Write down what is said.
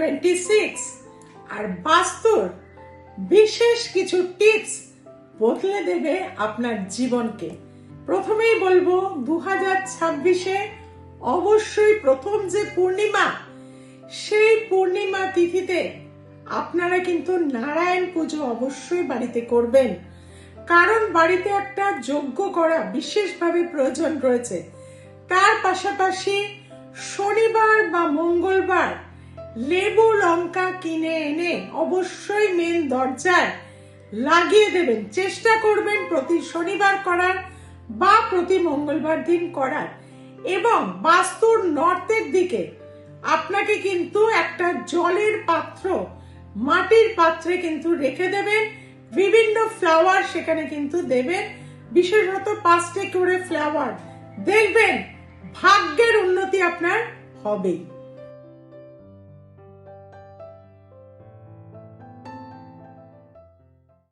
2026 আর বাস্তুর বিশেষ কিছু টিপস বদলে দেবে আপনার জীবনকে। প্রথমেই বলবো 2026-এ অবশ্যই প্রথম যে পূর্ণিমা, সেই পূর্ণিমা তিথিতে আপনারা কিন্তু নারায়ণ পুজো অবশ্যই বাড়িতে করবেন, কারণ বাড়িতে একটা যজ্ঞ করা বিশেষভাবে প্রয়োজন রয়েছে। তার পাশাপাশি শনিবার বা মঙ্গলবার লেবু লঙ্কা কিনে এনে অবশ্যই মেন দরজায় লাগিয়ে দেবেন। চেষ্টা করবেন প্রতি শনিবার করার বা প্রতি মঙ্গলবার দিন করার। এবং বাস্তুর নর্থের দিকে আপনাকে কিন্তু একটা জলের পাত্র, মাটির পাত্রে কিন্তু রেখে দেবেন। বিভিন্ন ফ্লাওয়ার সেখানে কিন্তু দেবেন, বিশেষত 5টে করে ফ্লাওয়ার। দেখবেন ভাগ্যের উন্নতি আপনার হবেই।